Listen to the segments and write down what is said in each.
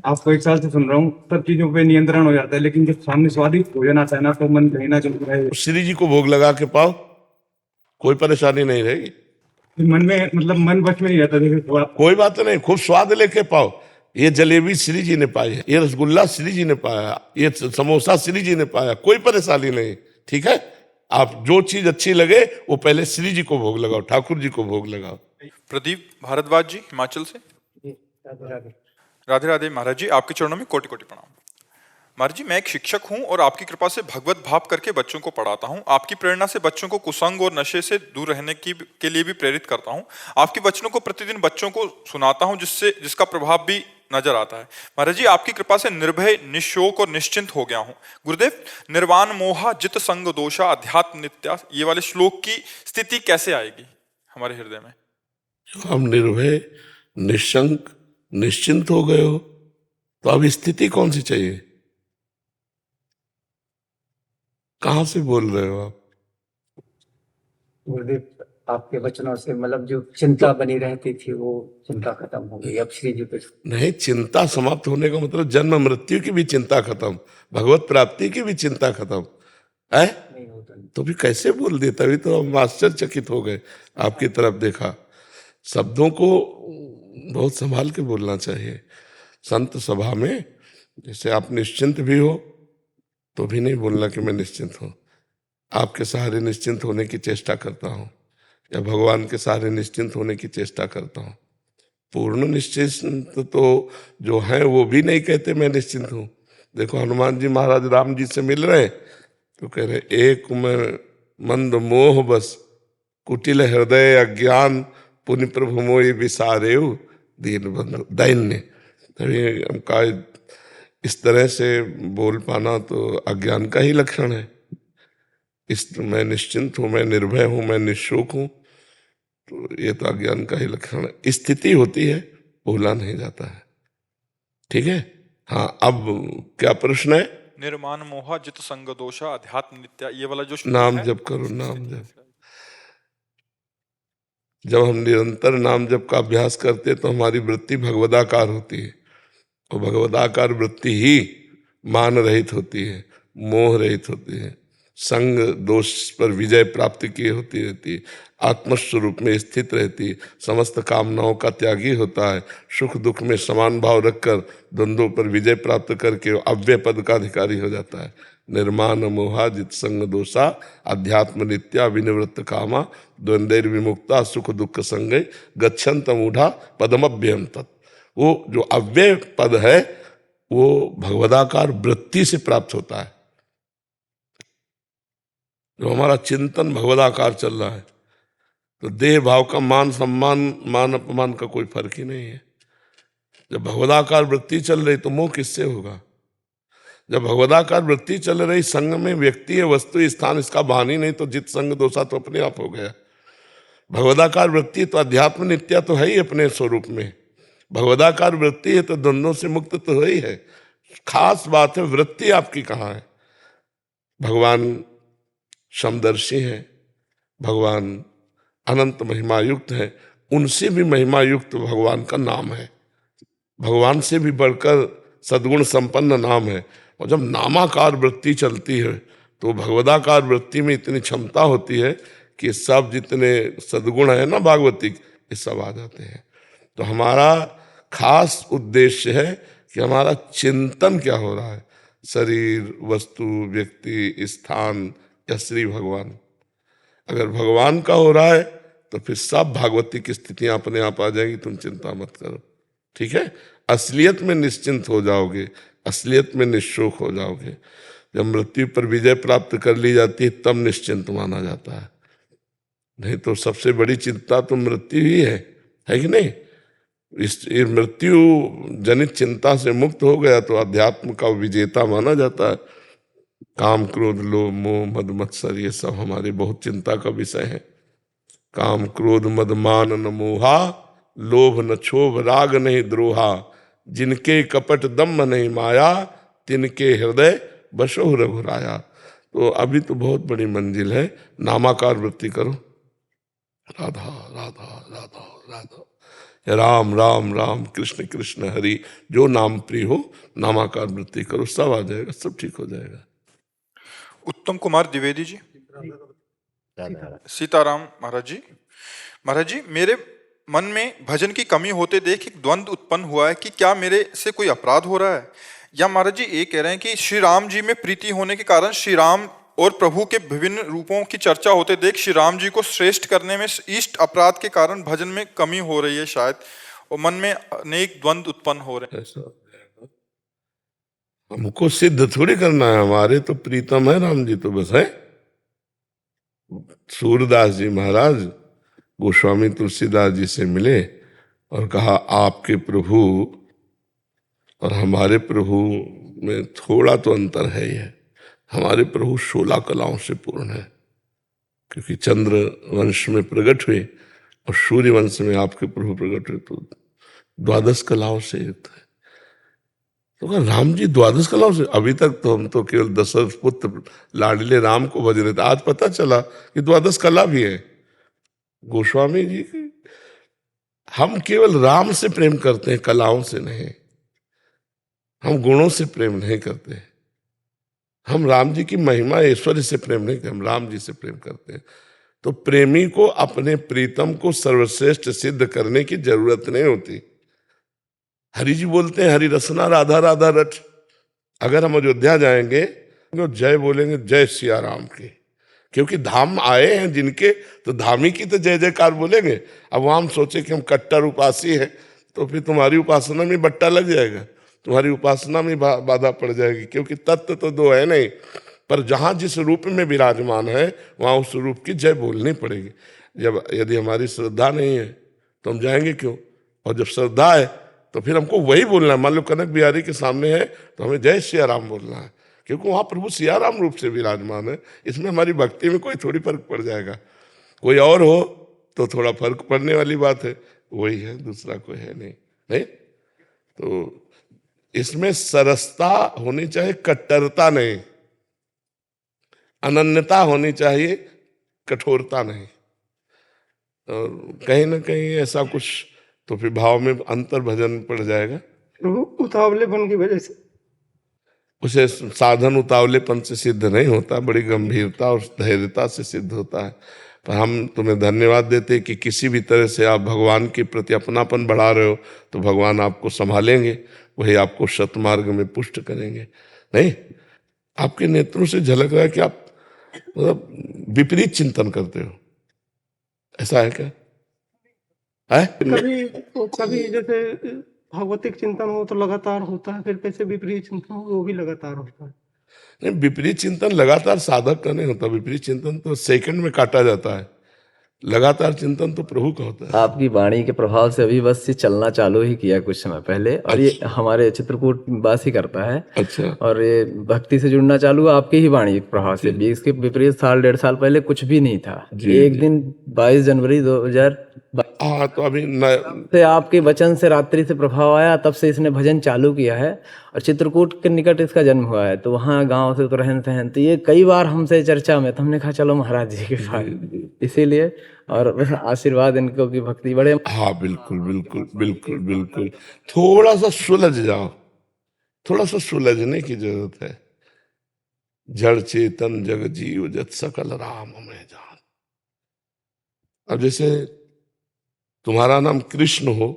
आपको एक साल से सुन रहा हूँ, सब चीजों पे नियंत्रण हो जाता है, लेकिन जब सामने स्वादिष्ट भोजन आता है ना तो मन कहीं ना चल रहा है। श्री जी को भोग लगा के पाओ, कोई परेशानी नहीं रहेगी। फिर मन में मतलब मन बच में नहीं रहता, जैसे थोड़ा कोई बात नहीं, खूब स्वाद लेके पाओ। ये जलेबी श्री जी ने पाई है, ये रसगुल्ला श्री जी ने पाया, ये समोसा श्री जी ने पाया, कोई परेशानी नहीं। ठीक है, आप जो चीज अच्छी लगे वो पहले श्री जी को भोग लगाओ, ठाकुर जी को भोग लगाओ। प्रदीप भारद्वाज जी हिमाचल से। राधे राधे। राधे राधे महाराज जी, आपके चरणों में कोटि कोटि प्रणाम। महाराज जी, मैं एक शिक्षक हूं और आपकी कृपा से भगवत भाव करके बच्चों को पढ़ाता हूं। आपकी प्रेरणा से बच्चों को कुसंग और नशे से दूर रहने के लिए भी प्रेरित करता हूं। आपके वचनों को प्रतिदिन बच्चों को सुनाता हूं, जिसका प्रभाव भी नजर आता है। महाराज जी, आपकी कृपा से निर्भय, निशोक और निश्चिंत हो गया हूं। गुरुदेव, निर्वाण मोहा जित संग दोषा अध्यात्म नित्या, ये वाले श्लोक की स्थिति कैसे आएगी हमारे हृदय में? हम निर्भय, निशंक, निश्चिंत हो गए हो, तो अब स्थिति कौन सी चाहिए? कहां से बोल रहे हो आप? गुरुदेव, आपके वचनों से मतलब जो चिंता बनी रहती थी वो चिंता खत्म हो गई, अब श्री जी पे। नहीं, चिंता समाप्त होने का मतलब जन्म मृत्यु की भी चिंता खत्म, भगवत प्राप्ति की भी चिंता खत्म है। नहीं होता नहीं। तो भी कैसे बोल दिए? तभी तो हम आश्चर्यचकित हो गए, आपकी तरफ देखा। शब्दों को बहुत संभाल के बोलना चाहिए। संत सभा में जैसे आप निश्चिंत भी हो तो भी नहीं बोलना कि मैं निश्चिंत हूं। आपके सहारे निश्चिंत होने की चेष्टा करता हूं, या भगवान के सहारे निश्चिंत होने की चेष्टा करता हूं। पूर्ण निश्चिंत तो जो है वो भी नहीं कहते मैं निश्चिंत हूं। देखो, हनुमान जी महाराज राम जी से मिल रहे तो कह रहे, एक में मंद मोह बस, कुटिल हृदय अज्ञान, पुनि प्रभु मोहि विसारेउ दीन बंधु दैन्य। तभी हम कहा, इस तरह से बोल पाना तो अज्ञान का ही लक्षण है। मैं निश्चिंत हूं, मैं निर्भय हूं, मैं निशोक हूं, तो ये तो अज्ञान का ही लक्षण है। स्थिति होती है, भूला नहीं जाता है। ठीक है। हाँ, अब क्या प्रश्न है? निर्माण मोहा जित संग दोषा अध्यात्म नित्या, ये वाला जो श्लोक नाम है, जप करो, नाम जप। जब हम निरंतर नाम जप का अभ्यास करते तो हमारी वृत्ति भगवदाकार होती है, और भगवदाकार वृत्ति ही मान रहित होती है, मोह रहित होती है, संग दोष पर विजय प्राप्त की होती रहती है, आत्मस्वरूप में स्थित रहती है, समस्त कामनाओं का त्यागी होता है, सुख दुख में समान भाव रखकर द्वंद्वों पर विजय प्राप्त करके वो अव्यय पद का अधिकारी हो जाता है। निर्माण मोहा जित संग दोषा अध्यात्म नित्या विनिवृत्त कामा द्वंद्वैर विमुक्ता सुख दुख संगे गच्छन्त मूढ़ा पदमभ्यम तत्। वो जो अव्यय पद है वो भगवदाकार वृत्ति से प्राप्त होता है। जो हमारा चिंतन भगवदाकार चल रहा है तो देह भाव का मान सम्मान, मान अपमान का कोई फर्क ही नहीं है। जब भगवदाकार वृत्ति चल रही तो मोह किससे होगा? जब भगवदाकार वृत्ति चल रही, संग में व्यक्ति है, वस्तु स्थान इसका भान ही नहीं, तो जित संग दोषा तो अपने आप हो गया। भगवदाकार वृत्ति तो अध्यात्म नित्या तो है ही अपने स्वरूप में। भगवदाकार वृत्ति है तो द्वंद्वों से मुक्त तो है ही है। खास बात है वृत्ति आपकी कहाँ है। भगवान समदर्शी हैं, भगवान अनंत महिमा युक्त है, उनसे भी महिमा युक्त भगवान का नाम है, भगवान से भी बढ़कर सद्गुण संपन्न नाम है। और जब नामाकार वृत्ति चलती है तो भगवदाकार वृत्ति में इतनी क्षमता होती है कि सब जितने सद्गुण है ना भागवतिक, ये सब आ जाते हैं। तो हमारा खास उद्देश्य है कि हमारा चिंतन क्या हो रहा है, शरीर, वस्तु, व्यक्ति, स्थान या श्री भगवान। अगर भगवान का हो रहा है तो फिर सब भागवती की स्थितियां अपने आप आ जाएगी, तुम चिंता मत करो। ठीक है, असलियत में निश्चिंत हो जाओगे, असलियत में निशोक हो जाओगे। जब मृत्यु पर विजय प्राप्त कर ली जाती है तब निश्चिंत माना जाता है, नहीं तो सबसे बड़ी चिंता तो मृत्यु ही है कि नहीं? इस मृत्यु जनित चिंता से मुक्त हो गया तो अध्यात्म का विजेता माना जाता है। काम क्रोध लोभ मोह मद मत्सर ये सब हमारी बहुत चिंता का विषय है। काम क्रोध मद मान न मोहा, लोभ न क्षोभ राग नहीं द्रोहा, जिनके कपट दम्भ नहीं माया, तिनके हृदय बसो रघुराया। तो अभी तो बहुत बड़ी मंजिल है, नामाकार वृत्ति करो, राधा राधा राधा राधा। राम राम राम कृष्ण कृष्ण हरि, जो नाम प्रिय हो नामाकार वृत्ति करो, सब आ जाएगा, सब ठीक हो जाएगा। उत्तम कुमार द्विवेदी जी। सीताराम महाराज जी मेरे मन में भजन की कमी होते देख एक द्वंद्व उत्पन्न हुआ है कि क्या मेरे से कोई अपराध हो रहा है, या महाराज जी ये कह रहे हैं कि श्री राम जी में प्रीति होने के कारण श्री राम और प्रभु के विभिन्न रूपों की चर्चा होते देख श्री राम जी को श्रेष्ठ करने में इष्ट अपराध के कारण भजन में कमी हो रही है शायद, और मन में अनेक द्वंद्व उत्पन्न हो रहे हैं। ऐसा हो जाएगा। हमको सिद्ध थोड़ी करना है, हमारे तो प्रीतम है राम जी, तो बस है। सूरदास जी महाराज गोस्वामी तुलसीदास जी से मिले और कहा आपके प्रभु और हमारे प्रभु में थोड़ा तो अंतर है ही है। हमारे प्रभु 16 कलाओं से पूर्ण है, क्योंकि चंद्र वंश में प्रकट हुए और सूर्य वंश में आपके प्रभु प्रकट हुए, तो 12 कलाओं से युक्त है। तो कहा राम जी 12 कलाओं से? अभी तक तो हम तो केवल दशरथ पुत्र लाडले राम को भज रहे थे, आज पता चला कि 12 कला भी है। गोस्वामी जी हम केवल राम से प्रेम करते हैं, कलाओं से नहीं। हम गुणों से प्रेम नहीं करते, हम राम जी की महिमा ऐश्वर्य से प्रेम नहीं करते, हम राम जी से प्रेम करते हैं। तो प्रेमी को अपने प्रीतम को सर्वश्रेष्ठ सिद्ध करने की जरूरत नहीं होती। हरि जी बोलते हैं हरि रसना राधा राधा रट। अगर हम अयोध्या जाएंगे तो जय बोलेंगे जय सिया राम की, क्योंकि धाम आए हैं जिनके, तो धामी की तो जय जयकार बोलेंगे। अब वहां हम सोचे कि हम कट्टर उपासी हैं, तो फिर तुम्हारी उपासना में बट्टा लग जाएगा, तुम्हारी उपासना में बाधा पड़ जाएगी, क्योंकि तत्व तो दो है नहीं। पर जहां जिस रूप में विराजमान है वहां उस रूप की जय बोलनी पड़ेगी। जब यदि हमारी श्रद्धा नहीं है तो हम जाएंगे क्यों, और जब श्रद्धा है तो फिर हमको वही बोलना है। मान लो कनक बिहारी के सामने है तो हमें जय सिया राम बोलना है, क्योंकि वहां प्रभु सिया राम रूप से विराजमान है। इसमें हमारी भक्ति में कोई थोड़ी फर्क पड़ जाएगा। कोई और हो तो थोड़ा फर्क पड़ने वाली बात है, वही है, दूसरा कोई है नहीं। तो इसमें सरसता होनी चाहिए, कट्टरता नहीं। अनन्यता होनी चाहिए, कठोरता नहीं। और कहीं ना कहीं ऐसा कुछ तो फिर भाव में अंतर भजन पड़ जाएगा। उतावलेपन की वजह से उसे साधन उतावलेपन से सिद्ध नहीं होता, बड़ी गंभीरता और धैर्यता से सिद्ध होता है। पर हम तुम्हें धन्यवाद देते कि किसी भी तरह से आप भगवान के प्रति अपनापन बढ़ा रहे हो, तो भगवान आपको संभालेंगे, वही आपको सतमार्ग में पुष्ट करेंगे। नहीं, आपके नेत्रों से झलक रहा है कि आप मतलब विपरीत चिंतन करते हो। ऐसा है क्या? है कभी जैसे भगवतिक चिंतन हो तो लगातार होता है, फिर कैसे विपरीत चिंतन हो वो भी लगातार होता है। नहीं, विपरीत चिंतन लगातार साधक का नहीं होता, विपरीत चिंतन तो सेकंड में काटा जाता है, लगातार चिंतन तो प्रभु का होता है। आपकी वाणी के प्रभाव से अभी बस ये चलना चालू ही किया कुछ समय पहले, और ये हमारे चित्रकूट वासी करता है। अच्छा। और ये भक्ति से जुड़ना चालू हुआ आपकी ही वाणी के प्रभाव से। इसके विपरीत साल 1.5 साल पहले कुछ भी नहीं था। एक दिन 22 जनवरी 2000 हाँ, तो अभी से आपके वचन से रात्रि से प्रभाव आया, तब से इसने भजन चालू किया है। और चित्रकूट के निकट इसका जन्म हुआ है, तो वहाँ गांव से तो रहन सहन, तो ये कई बार हमसे चर्चा में, तो हमने कहा चलो महाराज जी के पास, इसीलिए। और बस आशीर्वाद इनको की भक्ति बड़े। हाँ, बिल्कुल बिल्कुल बिल्कुल बिल्कुल। थोड़ा सा सुलझ जाओ, थोड़ा सा सुलझने की जरूरत है। जड़ चेतन जग जीव जत सकल राम में जान। अब जैसे तुम्हारा नाम कृष्ण हो,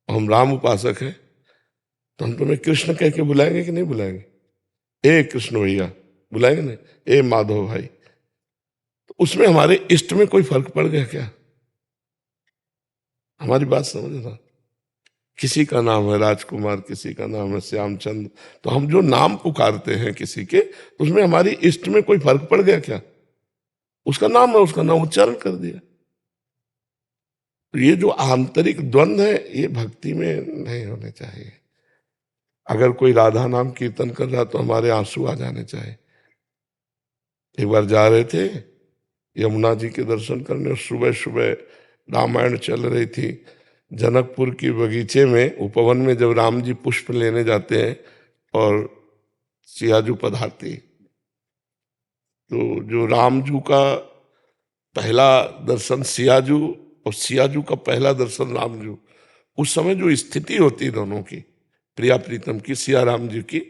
हम राम उपासक हैं, तो हम तुम्हें कृष्ण कह के बुलाएंगे कि नहीं बुलाएंगे? ए कृष्ण भैया बुलाएंगे नहीं? ए माधव भाई। तो उसमें हमारे इष्ट में कोई फर्क पड़ गया क्या? हमारी बात समझना। किसी का नाम है राजकुमार, किसी का नाम है श्यामचंद्र, तो हम जो नाम पुकारते हैं किसी के, तो उसमें हमारी इष्ट में कोई फर्क पड़ गया क्या? उसका नाम है, उसका नाम उच्चारण कर दिया। तो ये जो आंतरिक द्वंद्व है ये भक्ति में नहीं होने चाहिए। अगर कोई राधा नाम कीर्तन कर रहा तो हमारे आंसू आ जाने चाहिए। एक बार जा रहे थे यमुना जी के दर्शन करने, और सुबह सुबह रामायण चल रही थी। जनकपुर की बगीचे में उपवन में जब राम जी पुष्प लेने जाते हैं और सियाजू पधारती, तो जो रामजू का पहला दर्शन सियाजू और सियाजू का पहला दर्शन रामजू, उस समय जो स्थिति होती दोनों की, प्रिया प्रीतम की, सिया राम जी की,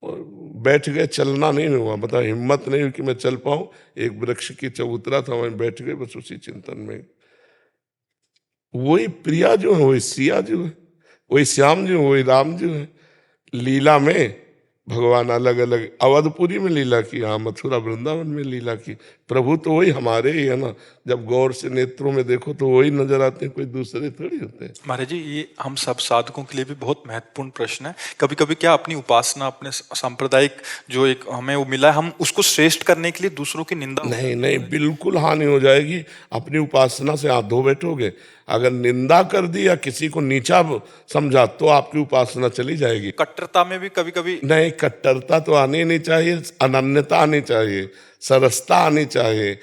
और बैठ गए, चलना नहीं हुआ, मतलब हिम्मत नहीं हुई कि मैं चल पाऊं, एक वृक्ष की चबूतरा था, वहीं बैठ गए बस उसी चिंतन में। वही प्रिया जो है वही सिया जो है, वही श्याम जो है वही राम जो है। लीला में भगवान अलग अलग, अवधपुरी में लीला की, यहाँ मथुरा वृंदावन में लीला की, प्रभु तो वही हमारे ही है ना। जब गौर से नेत्रों में देखो तो वही नजर आते हैं, कोई दूसरे थोड़ी होते हैं। महाराज जी, ये हम सब साधकों के लिए भी बहुत महत्वपूर्ण प्रश्न है। कभी कभी क्या अपनी उपासना, अपने सांप्रदायिक जो एक हमें वो मिला है, हम उसको श्रेष्ठ करने के लिए दूसरों की निंदा? नहीं नहीं, बिल्कुल हानि हो जाएगी। अपनी उपासना से हाथ धो बैठोगे, अगर निंदा कर दी या किसी को नीचा समझा तो आपकी उपासना चली जाएगी। कट्टरता में भी कभी कभी नहीं, कट्टरता तो आनी नहीं चाहिए, अनन्यता आनी चाहिए, सरसता आनी चाहिए।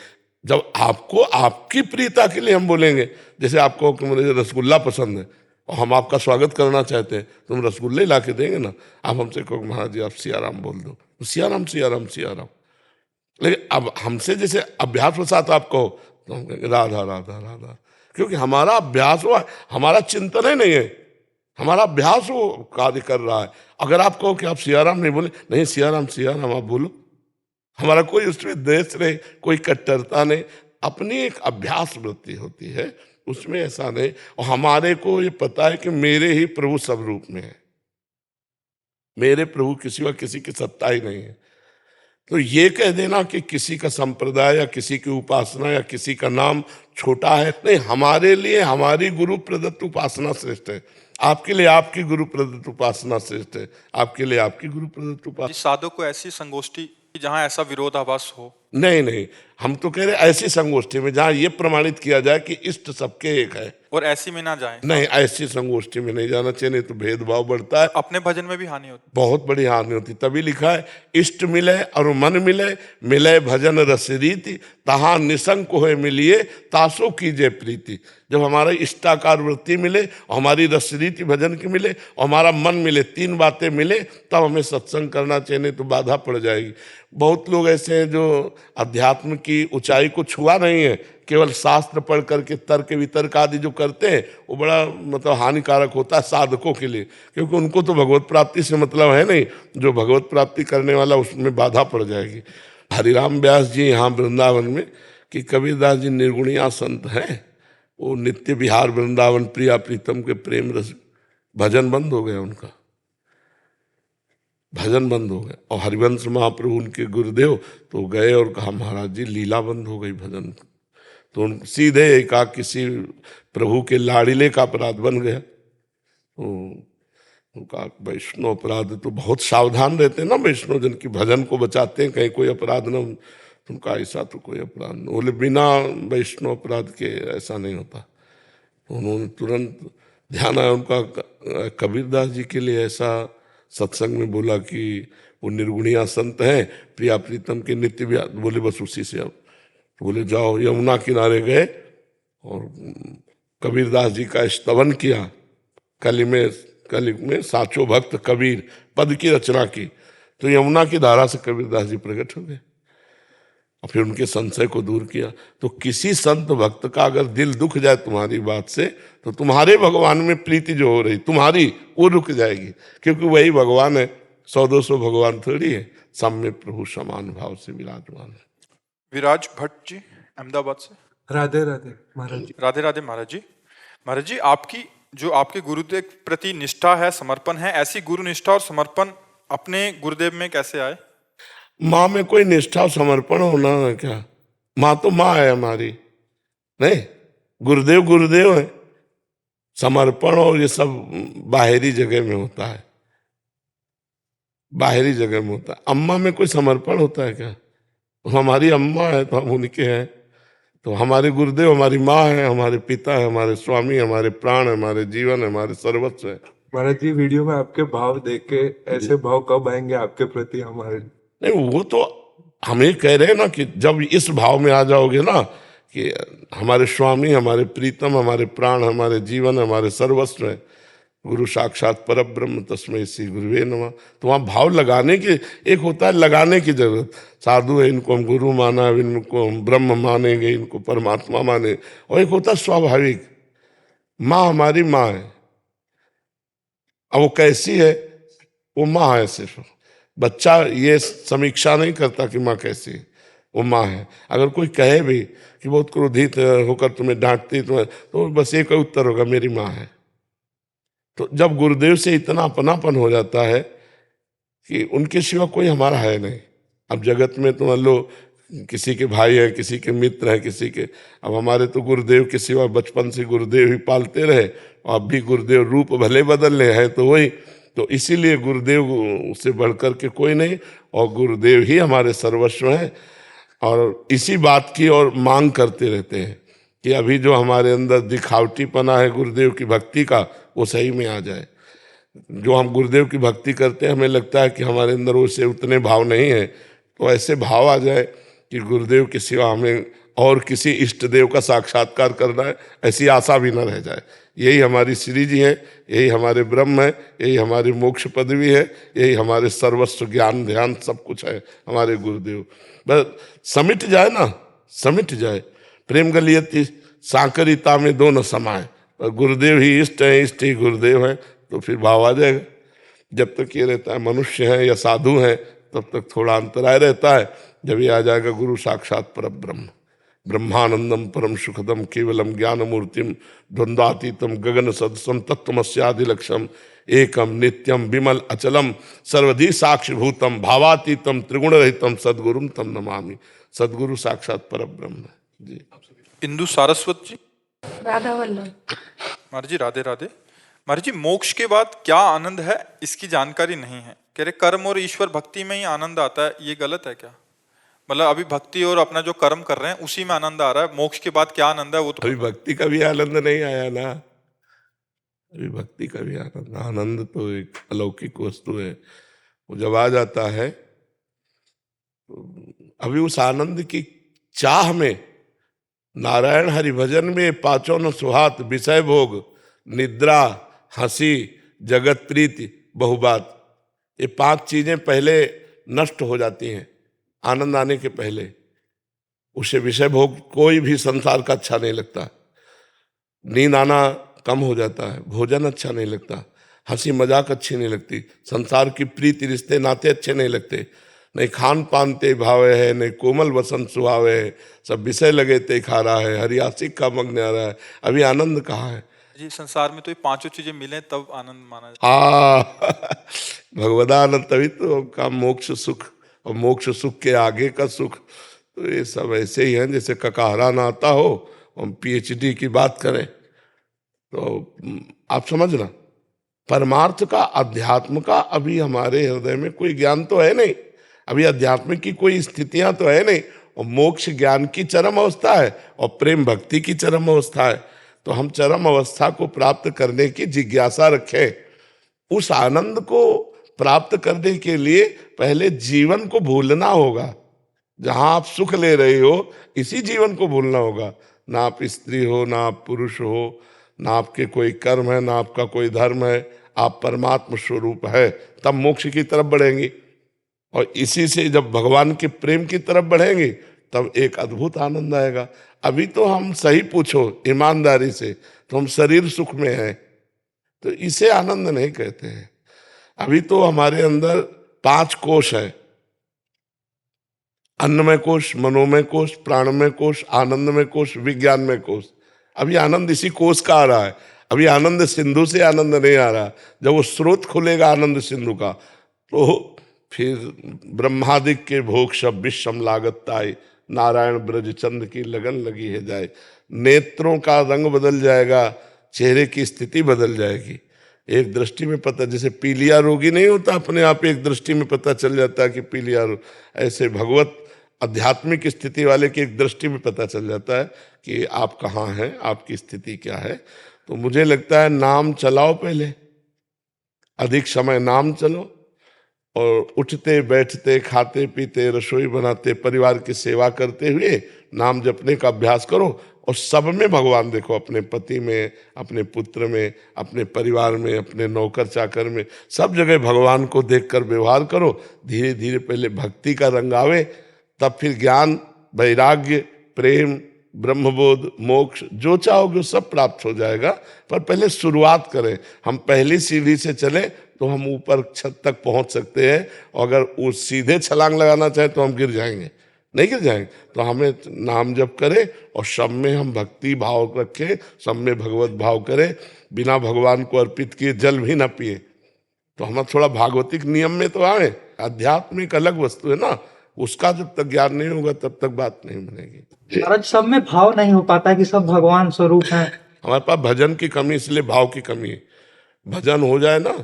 जब आपको आपकी प्रियता के लिए हम बोलेंगे, जैसे आपको कि मुझे रसगुल्ला पसंद है और हम आपका स्वागत करना चाहते हैं, तुम रसगुल्ले ला के देंगे ना। आप हमसे कहो महाराज जी आप सियाराम बोल दो, सियाराम सियाराम सियाराम। लेकिन अब हमसे जैसे अभ्यास के साथ आप कहो तो हम कहेंगे राधा राधा राधा, क्योंकि हमारा अभ्यास हुआ, हमारा चिंतन ही नहीं है, हमारा अभ्यास वो कार्य कर रहा है। अगर आप कहो कि आप सियाराम नहीं बोले, नहीं सियाराम सियाराम आप बोलो, हमारा कोई उसमें द्वेष नहीं, कोई कट्टरता नहीं, अपनी एक अभ्यास वृत्ति होती है, उसमें ऐसा नहीं। और हमारे को ये पता है कि मेरे ही प्रभु सब रूप में है, मेरे प्रभु किसी व किसी की सत्ता ही नहीं है। तो ये कह देना कि किसी का संप्रदाय या किसी की उपासना या किसी का नाम छोटा है, नहीं, हमारे लिए हमारी गुरु प्रदत्त उपासना श्रेष्ठ है, आपके लिए आपकी गुरु प्रदत्त उपासना श्रेष्ठ है, आपके लिए आपकी गुरु प्रदत्त उपासना। साधु को ऐसी संगोष्ठी जहां ऐसा विरोधाभास हो? नहीं नहीं, हम तो कह रहे ऐसी संगोष्ठी में जहां ये प्रमाणित किया जाए कि इष्ट सबके एक है, और ऐसी में ना जाए। नहीं, ऐसी संगोष्ठी में नहीं जाना चाहिए, नहीं तो भेदभाव बढ़ता है, अपने भजन में भी हानि होती, बहुत बड़ी हानि होती। तभी लिखा है इष्ट मिले और मन मिले, मिले भजन रस रीति, तहां निसंक होए मिलिए, तासो कीजिए प्रीति। जब हमारा इष्टाकार वृत्ति मिले और हमारी रस रीति भजन की मिले और हमारा मन मिले, तीन बातें मिले, तब हमें सत्संग करना चाहिए, नहीं तो बाधा पड़ जाएगी। बहुत लोग ऐसे हैं जो अध्यात्म की ऊंचाई को छुआ नहीं है, केवल शास्त्र पढ़ करके तर्क वितर्क आदि जो करते हैं वो बड़ा मतलब हानिकारक होता है साधकों के लिए, क्योंकि उनको तो भगवत प्राप्ति से मतलब है नहीं, जो भगवत प्राप्ति करने वाला उसमें बाधा पड़ जाएगी। हरिराम व्यास जी यहाँ वृंदावन में कि कबीरदास जी निर्गुणिया संत हैं, वो नित्य विहार वृंदावन प्रिया प्रीतम के प्रेम रस, भजन बंद हो गया, उनका भजन बंद हो गया। और हरिवंश महाप्रभु उनके गुरुदेव तो गए और कहा महाराज जी लीला बंद हो गई भजन, तो उन सीधे कहा किसी प्रभु के लाड़िले का अपराध बन गया। तो उनका वैष्णव अपराध तो बहुत सावधान रहते हैं ना वैष्णव जन की, भजन को बचाते हैं, कहीं कोई अपराध न, उनका ऐसा तो कोई अपराध नहीं, बोले बिना वैष्णव अपराध के ऐसा नहीं होता। तो उन्होंने तुरंत ध्यान आया उनका, कबीरदास जी के लिए ऐसा सत्संग में बोला कि वो निर्गुणिया संत हैं, प्रिया प्रीतम के नित्य भी, बोले बस उसी से अब, तो बोले जाओ यमुना किनारे गए और कबीरदास जी का स्तवन किया, कली में साचो भक्त कबीर पद की रचना की, तो यमुना की धारा से कबीरदास जी प्रकट हो गए और फिर उनके संशय को दूर किया। तो किसी संत भक्त का अगर दिल दुख जाए तुम्हारी बात से, तो तुम्हारे भगवान में प्रीति जो हो रही तुम्हारी वो रुक जाएगी, क्योंकि वही भगवान है, 100-200 भगवान थोड़ी है, सब में प्रभु समान भाव से विराजमान है। विराज भट्ट जी अहमदाबाद से। राधे राधे महाराज जी। राधे राधे महाराज जी। महाराज जी, आपकी जो आपके गुरुदेव के प्रति निष्ठा है, समर्पण है, ऐसी गुरु निष्ठा और समर्पण अपने गुरुदेव में कैसे आए? माँ में कोई निष्ठा और समर्पण होना है क्या? माँ तो माँ है हमारी, नहीं, गुरुदेव गुरुदेव है। समर्पण और ये सब बाहरी जगह में होता है, बाहरी जगह में होता है। अम्मा में कोई समर्पण होता है क्या? हमारी अम्मा है तो हम उनके हैं, तो हमारे गुरुदेव हमारी माँ है, हमारे पिता है, हमारे स्वामी, हमारे प्राण, हमारे जीवन, हमारे सर्वस्व है। महाराज जी, वीडियो में आपके भाव देख के ऐसे भाव कब आएंगे आपके प्रति हमारे? नहीं, वो तो हम ये कह रहे हैं ना कि जब इस भाव में आ जाओगे ना कि हमारे स्वामी, हमारे प्रीतम, हमारे प्राण, हमारे जीवन, हमारे सर्वस्व है, गुरु साक्षात परब्रह्म तस्मै श्री गुरुवे नमः। तो वहाँ भाव लगाने की, एक होता है लगाने की जरूरत। साधु है, इनको हम गुरु माना, इनको हम ब्रह्म मानेंगे, इनको परमात्मा माने, और एक होता है स्वाभाविक, माँ हमारी माँ है। अब वो कैसी है, वो माँ है। सिर्फ बच्चा ये समीक्षा नहीं करता कि माँ कैसी है, वो माँ है। अगर कोई कहे भी कि बहुत क्रोधित होकर तुम्हें डांटती तुम्हें, तो बस एक ही उत्तर होगा, मेरी माँ है। तो जब गुरुदेव से इतना अपनापन हो जाता है कि उनके सिवा कोई हमारा है नहीं। अब जगत में तो मान लो किसी के भाई हैं, किसी के मित्र हैं, किसी के, अब हमारे तो गुरुदेव के सिवा बचपन से गुरुदेव ही पालते रहे, और अब भी गुरुदेव रूप भले बदलने हैं तो वही। तो इसीलिए गुरुदेव से बढ़कर के कोई नहीं, और गुरुदेव ही हमारे सर्वस्व हैं। और इसी बात की और मांग करते रहते हैं कि अभी जो हमारे अंदर दिखावटीपना है गुरुदेव की भक्ति का, वो सही में आ जाए। जो हम गुरुदेव की भक्ति करते हैं, हमें लगता है कि हमारे अंदर उससे उतने भाव नहीं है, तो ऐसे भाव आ जाए कि गुरुदेव के सिवा हमें और किसी इष्ट देव का साक्षात्कार करना है, ऐसी आशा भी न रह जाए। यही हमारी श्री जी है, यही हमारे ब्रह्म है, यही हमारी मोक्ष पदवी है, यही हमारे सर्वस्व ज्ञान ध्यान सब कुछ है हमारे गुरुदेव। बस समिट जाए ना, समिट जाए। प्रेम गलियती सांकरिता में दोनों समाए, और गुरुदेव ही इष्ट है, इष्ट ही गुरुदेव है, तो फिर भाव आ जाएगा। जब तक ये रहता है मनुष्य है या साधु है, तब तक थोड़ा अंतराय रहता है। जब ये आ जाएगा गुरु साक्षात परब्रह्म, ब्रह्मानंदम परम सुखदम केवलम ज्ञान मूर्तिम द्वंद्वातीतम गगन सदसम तत्वमस्यादिलक्षम एकम नित्यम विमल अचलम सर्वधि साक्षिभूतम भावातीतम त्रिगुण रहितम सद्गुरुम तम नमामि। सद्गुरु साक्षात परब्रह्म है जी। इंदु सारस्वत जी। राधा वल्लभ। महाराज जी राधे राधे। महाराज जी, मोक्ष के बाद क्या आनंद है इसकी जानकारी नहीं है। कह रहे कर्म और ईश्वर भक्ति में ही आनंद आता है, ये गलत है क्या? मतलब अभी भक्ति और अपना जो कर्म कर रहे हैं उसी में आनंद आ रहा है, मोक्ष के बाद क्या आनंद है वो तो अभी भक्ति का भी आनंद नहीं आया ना, अभी भक्ति का भी आनंद, आनंद तो एक अलौकिक वस्तु है, वो जब आ जाता है तो अभी उस आनंद की चाह में, नारायण हरि भजन में पांचों न सुहात विषय भोग निद्रा हंसी जगत प्रीति बहुबात, ये 5 चीजें पहले नष्ट हो जाती हैं आनंद आने के पहले। उसे विषय भोग कोई भी संसार का अच्छा नहीं लगता, नींद आना कम हो जाता है, भोजन अच्छा नहीं लगता, हंसी मजाक अच्छी नहीं लगती, संसार की प्रीति रिश्ते नाते अच्छे नहीं लगते, नहीं खान पान ते भावे है, नहीं कोमल वसंत सुहावे है, सब विषय लगे ते खा रहा है, हरियासिक का मग्न आ रहा है, अभी आनंद कहाँ है जी? संसार में तो ये 5 चीजें मिले तब आनंद माना जाता है। भगवदानंद, तभी तो का मोक्ष सुख, और मोक्ष सुख के आगे का सुख। तो ये सब ऐसे ही हैं जैसे ककाहरा ना आता हो, हम PhD की बात करें तो आप समझना, परमार्थ का अध्यात्म का अभी हमारे हृदय में कोई ज्ञान तो है नहीं, अभी अध्यात्म की कोई स्थितियां तो है नहीं, और मोक्ष ज्ञान की चरम अवस्था है और प्रेम भक्ति की चरम अवस्था है। तो हम चरम अवस्था को प्राप्त करने की जिज्ञासा रखें। उस आनंद को प्राप्त करने के लिए पहले जीवन को भूलना होगा। जहां आप सुख ले रहे हो इसी जीवन को भूलना होगा। ना आप स्त्री हो, ना आप पुरुष हो, ना आपके कोई कर्म है, ना आपका कोई धर्म है, आप परमात्म स्वरूप है, तब मोक्ष की तरफ बढ़ेंगे। और इसी से जब भगवान के प्रेम की तरफ बढ़ेंगे तब एक अद्भुत आनंद आएगा। अभी तो हम सही पूछो ईमानदारी से तो हम शरीर सुख में हैं, तो इसे आनंद नहीं कहते हैं। अभी तो हमारे अंदर 5 कोश है, अन्नमय कोश, मनोमय कोश, प्राणमय कोश, आनंदमय कोश, विज्ञानमय कोश। अभी आनंद इसी कोश का आ रहा है। अभी आनंद सिंधु से आनंद नहीं आ रहा। जब वो स्रोत खुलेगा आनंद सिंधु का तो फिर ब्रह्मादिक के भोग सब विश्वम लागत ताई, नारायण ब्रज चंद की लगन लगी है जाए। नेत्रों का रंग बदल जाएगा, चेहरे की स्थिति बदल जाएगी। एक दृष्टि में पता, जैसे पीलिया रोगी नहीं होता अपने आप एक दृष्टि में पता चल जाता है कि पीलिया रोग, ऐसे भगवत आध्यात्मिक स्थिति वाले की एक दृष्टि में पता चल जाता है कि आप कहाँ हैं, आपकी स्थिति क्या है। तो मुझे लगता है नाम चलाओ, पहले अधिक समय नाम चलो, और उठते बैठते खाते पीते रसोई बनाते परिवार की सेवा करते हुए नाम जपने का अभ्यास करो, और सब में भगवान देखो, अपने पति में, अपने पुत्र में, अपने परिवार में, अपने नौकर चाकर में, सब जगह भगवान को देखकर व्यवहार करो। धीरे धीरे पहले भक्ति का रंग आवे, तब फिर ज्ञान, वैराग्य, प्रेम, ब्रह्मबोध, मोक्ष, जो चाहोगे वो सब प्राप्त हो जाएगा। पर पहले शुरुआत करें। हम पहली सीढ़ी से चले तो हम ऊपर छत तक पहुंच सकते हैं, और अगर वो सीधे छलांग लगाना चाहे तो हम गिर जाएंगे, नहीं गिर जाएंगे। तो हमें नाम जप करें और सब में हम भक्ति भाव रखें, सब में भगवत भाव करें। बिना भगवान को अर्पित किए जल भी ना पिए, तो हम थोड़ा भागवतिक नियम में तो आए। अध्यात्म एक अलग वस्तु है ना, उसका जब तक ज्ञान नहीं होगा तब तक बात नहीं बनेगी। महाराज सब में भाव नहीं हो पाता कि सब भगवान स्वरूप हैं। हमारे पास भजन की कमी, इसलिए भाव की कमी है। भजन हो जाए ना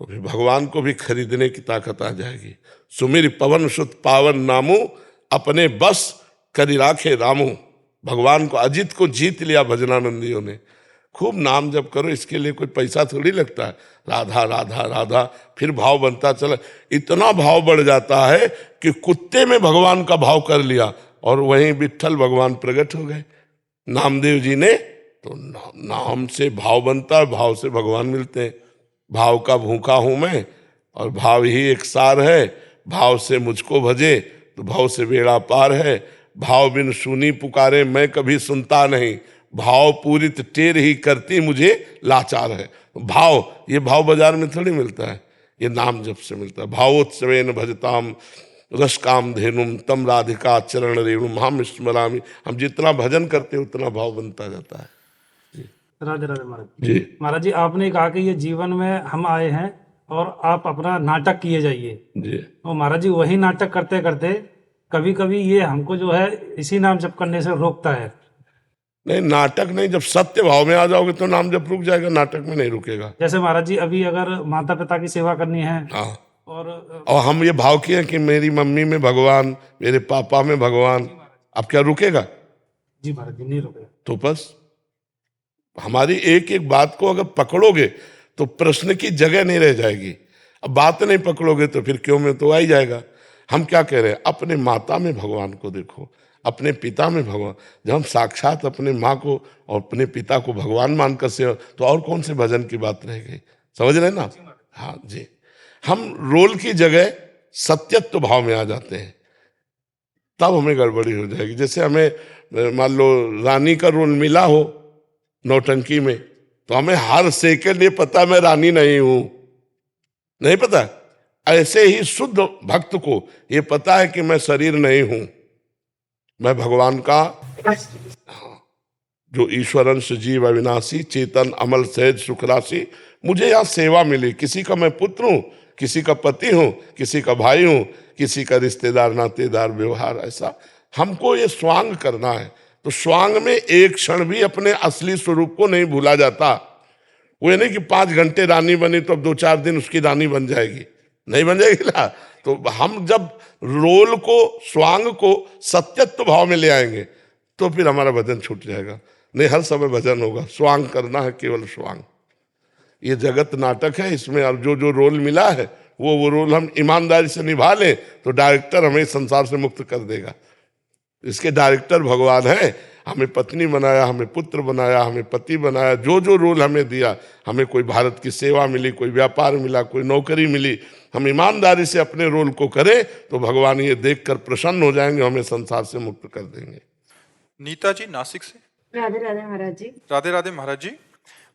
तो फिर भगवान को भी खरीदने की ताकत आ जाएगी। सुमिर पवन सुत पावन नामू, अपने बस करी राखे रामू। भगवान को, अजित को जीत लिया भजनानंदियों ने। खूब नाम जप करो, इसके लिए कोई पैसा थोड़ी लगता है। राधा राधा राधा, फिर भाव बनता चला। इतना भाव बढ़ जाता है कि कुत्ते में भगवान का भाव कर लिया और वहीं विट्ठल भगवान प्रकट हो गए। नामदेव जी ने तो नाम से भाव बनता है, भाव से भगवान मिलते हैं। भाव का भूखा हूं मैं और भाव ही एक सार है। भाव से मुझको भजे तो भाव से बेड़ा पार है। भाव बिन सुनी पुकारे मैं कभी सुनता नहीं। भाव पूरित टेर ही करती मुझे लाचार है। भाव, ये भाव बाजार में थोड़ी मिलता है, ये नाम जब से मिलता है। भावोत्सवेन भजताम रस काम धेनुम तम राधिका चरण रेणुम हम स्मरामि। हम जितना भजन करते उतना भाव बनता जाता है। राधे राधे महाराज जी महाराज जी, आपने कहा कि ये जीवन में हम आए हैं और आप अपना नाटक किए जाइए। जी तो महाराज जी वही नाटक करते करते कभी कभी ये हमको जो है इसी नाम जप करने से रोकता है। नहीं, नाटक नहीं, जब सत्य भाव में आ जाओगे तो नाम जब रुक जाएगा, नाटक में नहीं रुकेगा। जैसे महाराज जी अभी अगर माता पिता की सेवा करनी है हाँ, और हम ये भाव किए कि मेरी मम्मी में भगवान, मेरे पापा में भगवान, अब क्या रुकेगा? जी महाराज जी नहीं रुकेगा। तो बस हमारी एक एक बात को अगर पकड़ोगे तो प्रश्न की जगह नहीं रह जाएगी। अब बात नहीं पकड़ोगे तो फिर क्यों में तो आ ही जाएगा। हम क्या कह रहे हैं? अपने माता में भगवान को देखो, अपने पिता में भगवान। जब हम साक्षात अपने माँ को और अपने पिता को भगवान मानकर से, तो और कौन से भजन की बात रह गई? समझ रहे ना? हाँ जी, हम रोल की जगह सत्यत्व भाव में आ जाते हैं, तब हमें गड़बड़ी हो जाएगी। जैसे हमें मान लो रानी का रोल मिला हो नौटंकी में, तो हमें हर सेकंड ये पता मैं रानी नहीं हूं, नहीं पता। ऐसे ही शुद्ध भक्त को ये पता है कि मैं शरीर नहीं हूं, मैं भगवान का जो ईश्वरंश जीव अविनाशी चेतन अमल सहज सुखराशि। मुझे यहाँ सेवा मिली, किसी का मैं पुत्र हूँ, किसी का पति हूँ, किसी का भाई हूँ, किसी का रिश्तेदार नातेदार व्यवहार। ऐसा हमको ये स्वांग करना है। तो स्वांग में एक क्षण भी अपने असली स्वरूप को नहीं भूला जाता। वो ये नहीं कि 5 घंटे रानी बनी तो अब 2-4 दिन उसकी रानी बन जाएगी, नहीं बन जाएगी ना। तो हम जब रोल को, स्वांग को सत्यत्व भाव में ले आएंगे तो फिर हमारा भजन छूट जाएगा। नहीं, हर समय भजन होगा, स्वांग करना है, केवल स्वांग। ये जगत नाटक है, इसमें अब जो जो रोल मिला है वो रोल हम ईमानदारी से निभा लें तो डायरेक्टर हमें संसार से मुक्त कर देगा। इसके डायरेक्टर भगवान है। हमें पत्नी बनाया, हमें पुत्र बनाया, हमें पति बनाया, जो जो रोल हमें दिया, हमें कोई भारत की सेवा मिली, कोई व्यापार मिला, कोई नौकरी मिली, हम ईमानदारी से अपने रोल को करें तो भगवान ये देखकर प्रसन्न हो जाएंगे, हमें संसार से मुक्त कर देंगे। नीता जी नासिक से। राधे राधे महाराज जी। राधे राधे महाराज जी।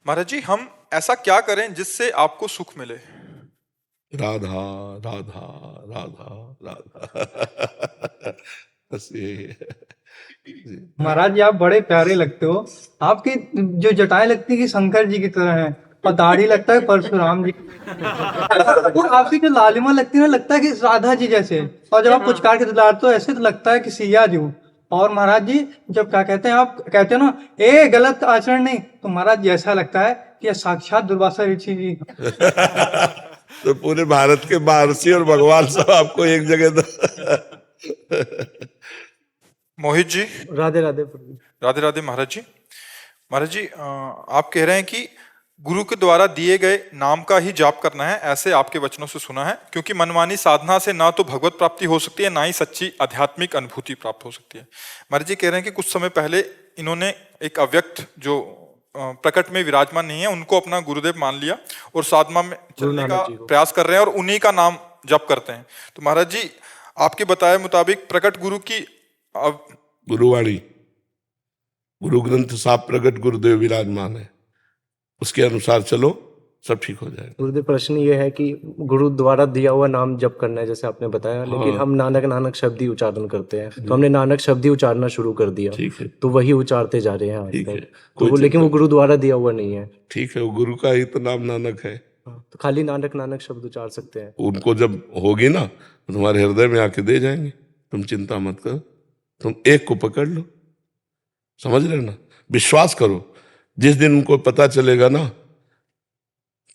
महाराज जी, हम ऐसा क्या करें जिससे आपको सुख मिले? राधा राधा राधा राधा बस ये। महाराज जी आप बड़े प्यारे लगते हो। आपकी जो जटाएं लगती है कि शंकर जी की तरह है, और दाढ़ी लगता है परशुराम जी और आपकी जो लालिमा लगती है ना, लगता है कि राधा जी जैसे। और जब आप कुछ काट के दिलाते हो ऐसे तो लगता है कि सिया जी हूँ। और महाराज जी जब क्या कहते हैं, आप कहते हो ना ए गलत आचरण नहीं, तो महाराज जी ऐसा लगता है कि ये साक्षात दुर्वासा ऋषि जी। तो पूरे भारत के महर्षि और भगवान सब आपको एक जगह मोहित जी। राधे राधे। राधे राधे महाराज जी। महाराज जी, आप कह रहे हैं कि गुरु के द्वारा दिए गए नाम का ही जाप करना है, ऐसे आपके वचनों से सुना है, क्योंकि मनमानी साधना से ना तो भगवत प्राप्ति हो सकती है, ना ही सच्ची आध्यात्मिक अनुभूति प्राप्त हो सकती है। महाराज जी कह रहे हैं कि कुछ समय पहले इन्होंने एक अव्यक्त जो प्रकट में विराजमान नहीं है उनको अपना गुरुदेव मान लिया और साधना में चलने का प्रयास कर रहे हैं और उन्हीं का नाम जप करते हैं। तो महाराज जी आपके बताए मुताबिक प्रकट गुरु की गुरुवाणी, गुरु ग्रंथ साहब प्रकट गुरुदेव विराजमान है, उसके अनुसार चलो, सब ठीक हो जाएगा। गुरुदेव प्रश्न ये है कि गुरु द्वारा दिया हुआ नाम जप करना है जैसे आपने बताया, लेकिन हम नानक नानक शब्द ही उच्चारण करते हैं, तो हमने नानक शब्द ही उच्चारना शुरू कर दिया, ठीक है, तो वही उच्चारते जा रहे हैं आज ठीक है, तक। तो वो लेकिन वो गुरु द्वारा दिया हुआ नहीं है। ठीक है, वो गुरु का ही तो नाम नानक है। तो खाली नानक नानक शब्द उच्चार सकते हैं। उनको जब होगी ना तो तुम्हारे हृदय में आके दे जाएंगे, तुम चिंता मत करो, तुम एक को पकड़ लो, समझ रहे ना, विश्वास करो। जिस दिन उनको पता चलेगा ना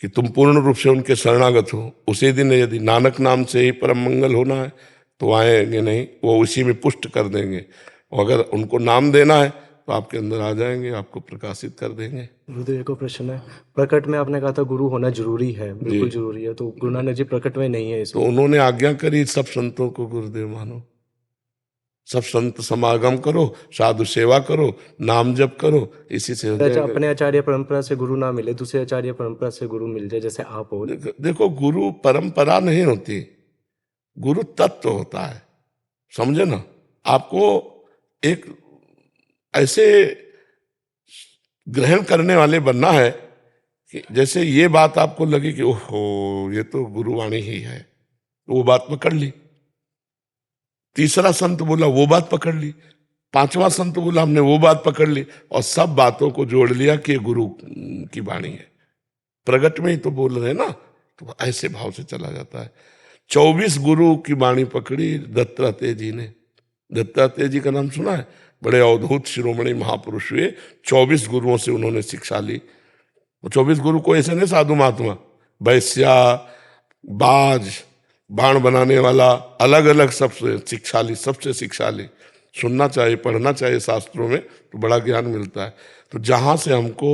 कि तुम पूर्ण रूप से उनके शरणागत हो, उसी दिन यदि नानक नाम से ही परम मंगल होना है तो आएंगे नहीं, वो उसी में पुष्ट कर देंगे। और अगर उनको नाम देना है तो आपके अंदर आ जाएंगे, आपको प्रकाशित कर देंगे। गुरुदेव को प्रश्न है, प्रकट में आपने कहा था गुरु होना जरूरी है, बिल्कुल जरूरी है, तो गुरु नानक जी प्रकट में नहीं है तो उन्होंने आज्ञा करी सब संतों को गुरुदेव मानो, सब संत समागम करो, साधु सेवा करो, नाम जप करो, इसी से हो जाएगा। अपने आचार्य परंपरा से गुरु ना मिले, दूसरे आचार्य परंपरा से गुरु मिल जाए, जैसे आप हो। देखो गुरु परंपरा नहीं होती, गुरु तत्व होता है, समझे ना। आपको एक ऐसे ग्रहण करने वाले बनना है कि जैसे ये बात आपको लगे कि ओहो ये तो गुरुवाणी ही है, तो वो बात पकड़ ली। तीसरा संत बोला वो बात पकड़ ली, पांचवा संत बोला हमने वो बात पकड़ ली, और सब बातों को जोड़ लिया कि गुरु की वाणी है, प्रगट में ही तो बोल रहे हैं ना, तो ऐसे भाव से चला जाता है। 24 गुरु की वाणी पकड़ी दत्तात्रेय जी ने। दत्तात्रेय जी का नाम सुना है, बड़े अवधूत शिरोमणि महापुरुष हुए, 24 गुरुओं से उन्होंने शिक्षा ली। 24 गुरु को ऐसे नहीं साधु महात्मा, वैश्या, बाज, बाण बनाने वाला, अलग अलग सबसे शिक्षा ली, सबसे शिक्षा ली। सुनना चाहिए, पढ़ना चाहिए शास्त्रों में, तो बड़ा ज्ञान मिलता है। तो जहां से हमको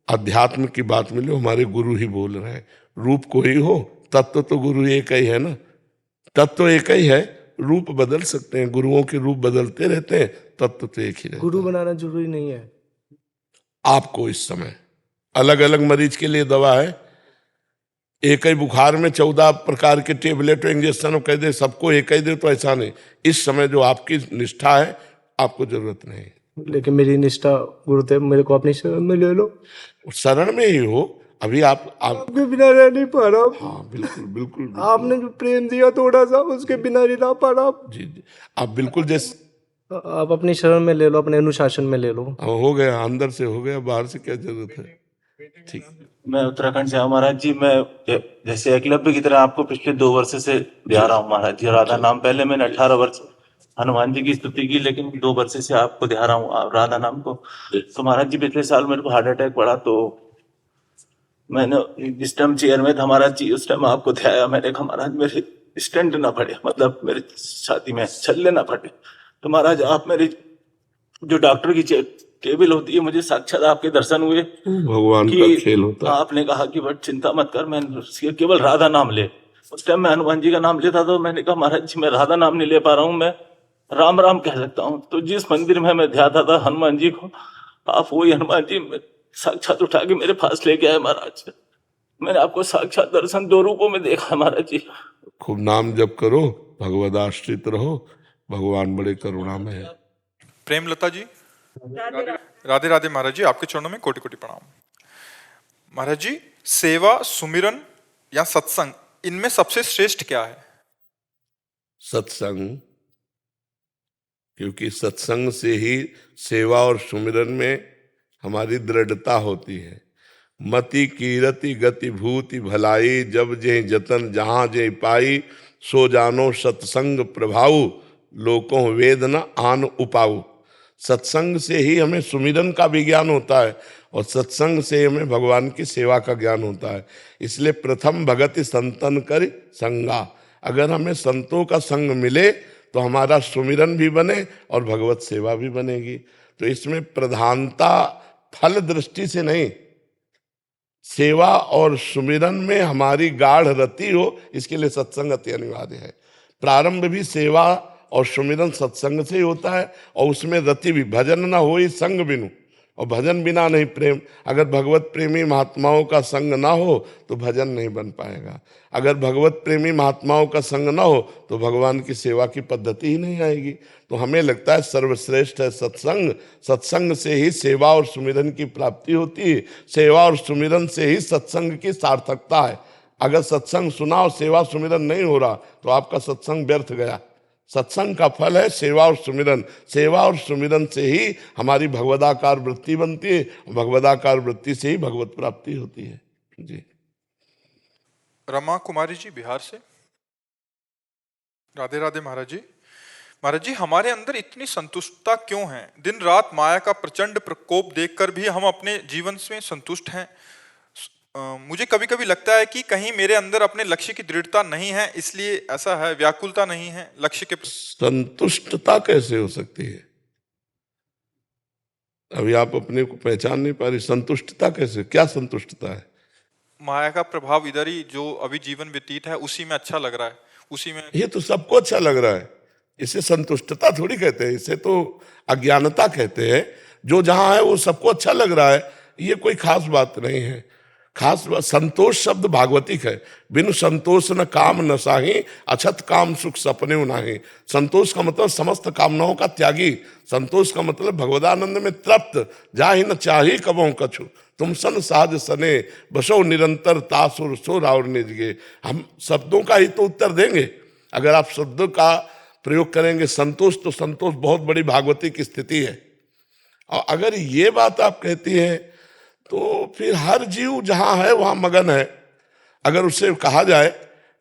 अध्यात्म की बात मिले, हमारे गुरु ही बोल रहे हैं। रूप कोई हो, तत्व तो गुरु एक ही है ना, तत्व एक ही है, रूप बदल सकते हैं, गुरुओं के रूप बदलते रहते हैं, तत्व तो एक ही रहता है। गुरु बनाना जरूरी नहीं है। आपको इस समय अलग अलग मरीज के लिए दवा है, एक ही बुखार में 14 प्रकार के टेबलेट इंजेक्शन कह दे सबको एक ही दे, तो ऐसा नहीं। इस समय जो आपकी निष्ठा है आपको जरूरत नहीं। लेकिन मेरी निष्ठा गुरुदेव मेरे को अपनी शरण में ले लो, शरण में ही हो। अभी आपके बिना रह नहीं पा रहा। हाँ बिल्कुल बिल्कुल, बिल्कुल। आपने जो प्रेम दिया थोड़ा सा, उसके बिना नहीं रह पा रहा। जी जी, आप बिल्कुल जैसे आप अपनी शरण में ले लो, अपने अनुशासन में ले लो। हो गया, अंदर से हो गया, बाहर से क्या जरूरत है। ठीक, मैं उत्तराखंड से हूँ महाराज जी। मैं जैसे एकलव्य की तरह आपको पिछले 2 वर्ष से ध्या रहा हूँ महाराज जी। राधा नाम पहले मैंने 18 वर्ष हनुमान जी की स्तुति की, लेकिन 2 वर्ष से आपको ध्या रहा हूँ राधा नाम को। तो महाराज जी पिछले साल मेरे को हार्ट अटैक पड़ा, तो मैंने जिस टाइम चेयर में था महाराज जी, उस टाइम आपको ध्याया। मैंने कहा महाराज मेरे स्टेंट ना पड़े, मतलब मेरे छाती में छल्ले ना फटे। तो महाराज आप मेरी जो डॉक्टर की टेबल होती है, मुझे साक्षात आपके दर्शन हुए। भगवान का खेल होता है। आपने कहा कि बट चिंता मत कर, मैं केवल राधा नाम ले। उस टाइम मैं हनुमान जी का नाम लेता, तो मैंने कहा महाराज जी मैं राधा नाम नहीं ले पा रहा हूँ, मैं राम राम कह सकता हूँ। तो जिस मंदिर में मैं ध्याता था हनुमान जी को, आप वही हनुमान जी साक्षात उठा के मेरे पास लेके आए महाराज। मैंने आपको साक्षात दर्शन 2 रूपों में देखा महाराज जी। खूब नाम जप करो, भगवद आश्रित रहो, भगवान बड़े करुणा में है। प्रेमलता जी, राधे राधे महाराज जी, आपके चरणों में कोटि कोटि प्रणाम। महाराज जी, सेवा, सुमिरन या सत्संग, इनमें सबसे श्रेष्ठ क्या है? सत्संग, क्योंकि सत्संग से ही सेवा और सुमिरन में हमारी दृढ़ता होती है। मति कीरति गति भूति भलाई, जब जे जतन जहां जे पाई, सो जानो सत्संग प्रभाऊ, लोकों वेद न आन उपाऊ। सत्संग से ही हमें सुमिरन का भी ज्ञान होता है, और सत्संग से हमें भगवान की सेवा का ज्ञान होता है। इसलिए प्रथम भगति संतन कर संगा। अगर हमें संतों का संग मिले तो हमारा सुमिरन भी बने और भगवत सेवा भी बनेगी। तो इसमें प्रधानता फल दृष्टि से नहीं, सेवा और सुमिरन में हमारी गाढ़ रति हो, इसके लिए सत्संग अति अनिवार्य है। प्रारंभ भी सेवा और सुमिरन सत्संग से ही होता है, और उसमें रति भी। भजन ना हो संग बिनु, और भजन बिना नहीं प्रेम। अगर भगवत प्रेमी महात्माओं का संग ना हो तो भजन नहीं बन पाएगा। अगर भगवत प्रेमी महात्माओं का संग ना हो तो भगवान की सेवा की पद्धति ही नहीं आएगी। तो हमें लगता है सर्वश्रेष्ठ है सत्संग। सत्संग से ही सेवा और सुमिरन की प्राप्ति होती है, सेवा और सुमिरन से ही सत्संग की सार्थकता है। अगर सत्संग सुना और सेवा सुमिरन नहीं हो रहा तो आपका सत्संग व्यर्थ गया। सत्संग का फल है सेवा और सुमिरन। सेवा और सुमिरन से ही हमारी भगवदाकार वृत्ति बनती है, भगवदाकार वृत्ति से ही भगवत प्राप्ति होती है। जी। रमा कुमारी जी बिहार से। राधे राधे महाराज जी। महाराज जी, हमारे अंदर इतनी संतुष्टता क्यों है? दिन रात माया का प्रचंड प्रकोप देखकर भी हम अपने जीवन में संतुष्ट हैं। मुझे कभी कभी लगता है कि कहीं मेरे अंदर अपने लक्ष्य की दृढ़ता नहीं है, इसलिए ऐसा है, व्याकुलता नहीं है लक्ष्य के। संतुष्टता कैसे हो सकती है? अभी आप अपने को पहचान नहीं पा रही। संतुष्टता कैसे? क्या संतुष्टता है? माया का प्रभाव इधर ही जो अभी जीवन व्यतीत है उसी में अच्छा लग रहा है, उसी में। ये तो सबको अच्छा लग रहा है, इसे संतुष्टता थोड़ी कहते हैं, इसे तो अज्ञानता कहते हैं। जो जहां है वो सबको अच्छा लग रहा है, ये कोई खास बात नहीं है। खास बात, संतोष शब्द भागवतिक है। बिनु संतोष न काम न साही, अछत काम सुख सपने नाही। संतोष का मतलब समस्त कामनाओं का त्यागी। संतोष का मतलब भगवदानंद में तृप्त, जाहि न चाही कबों कछु, तुम सन साज सने बसो निरंतर तासुर सो राउर निजगे। हम शब्दों का ही तो उत्तर देंगे। अगर आप शब्दों का प्रयोग करेंगे संतोष, तो संतोष बहुत बड़ी भागवतिक स्थिति है। और अगर ये बात आप कहती हैं तो फिर हर जीव जहां है वहां मगन है। अगर उससे कहा जाए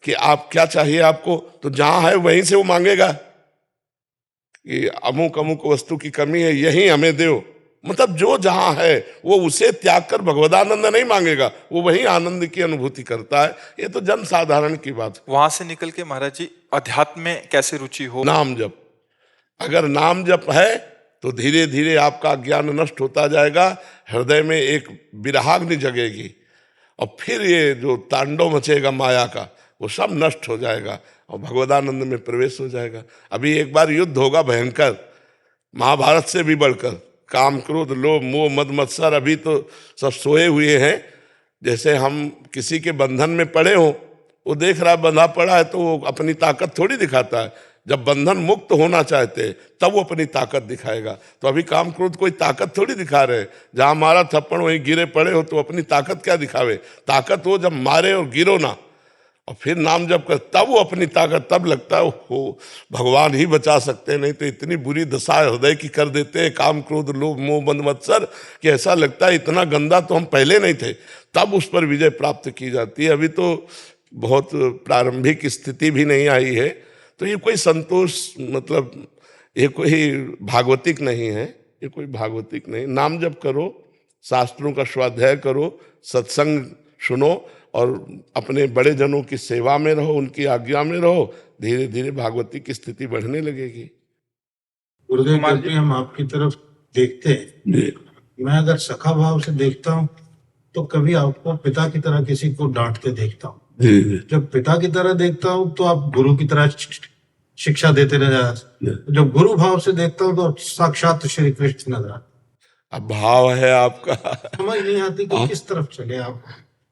कि आप क्या चाहिए आपको, तो जहां है वहीं से वो मांगेगा कि अमुक अमुक वस्तु की कमी है, यही हमें दो। मतलब जो जहां है वो उसे त्याग कर भगवदानंद नहीं मांगेगा, वो वही आनंद की अनुभूति करता है। ये तो जन साधारण की बात है। वहां से निकल के महाराज जी अध्यात्म में कैसे रुचि हो? नाम जप। अगर नाम जप है तो धीरे धीरे आपका ज्ञान नष्ट होता जाएगा, हृदय में एक विरहाग्नि जगेगी, और फिर ये जो तांडव मचेगा माया का वो सब नष्ट हो जाएगा और भगवदानंद में प्रवेश हो जाएगा। अभी एक बार युद्ध होगा भयंकर, महाभारत से भी बढ़कर। काम क्रोध लोभ मोह मद मत्सर अभी तो सब सोए हुए हैं। जैसे हम किसी के बंधन में पड़े हों, वो देख रहा है बंधा पड़ा है तो वो अपनी ताकत थोड़ी दिखाता है। जब बंधन मुक्त होना चाहते तब वो अपनी ताकत दिखाएगा। तो अभी काम क्रोध कोई ताकत थोड़ी दिखा रहे। जहां मारा थप्पड़ वहीं गिरे पड़े हो तो अपनी ताकत क्या दिखावे? ताकत वो जब मारे और गिरो ना, और फिर नाम जब कर, तब वो अपनी ताकत, तब लगता है हो भगवान ही बचा सकते हैं। नहीं तो इतनी बुरी दशा हृदय की कर देते हैं काम क्रोध लोभ मोह मद मत्सर कि ऐसा लगता है इतना गंदा तो हम पहले नहीं थे। तब उस पर विजय प्राप्त की जाती है। अभी तो बहुत प्रारंभिक स्थिति भी नहीं आई है। तो ये कोई संतोष, मतलब ये कोई भागवतिक नहीं है, ये कोई भागवतिक नहीं। नाम जप करो, शास्त्रों का स्वाध्याय करो, सत्संग सुनो और अपने बड़े जनों की सेवा में रहो, उनकी आज्ञा में रहो। धीरे धीरे भागवतिक की स्थिति बढ़ने लगेगी। गुरुदेव, जब भी हम आपकी तरफ देखते हैं, मैं अगर सखा भाव से देखता हूँ तो कभी आपको पिता की तरह किसी को डांटते देखता हूँ। जब पिता की तरह देखता हूँ तो आप गुरु की तरह शिक्षा देते नजर। जब गुरु भाव से देखता हूँ तो साक्षात श्री कृष्ण नजर आता। अब भाव है आपका, समझ नहीं आती कि किस तरफ चले आप।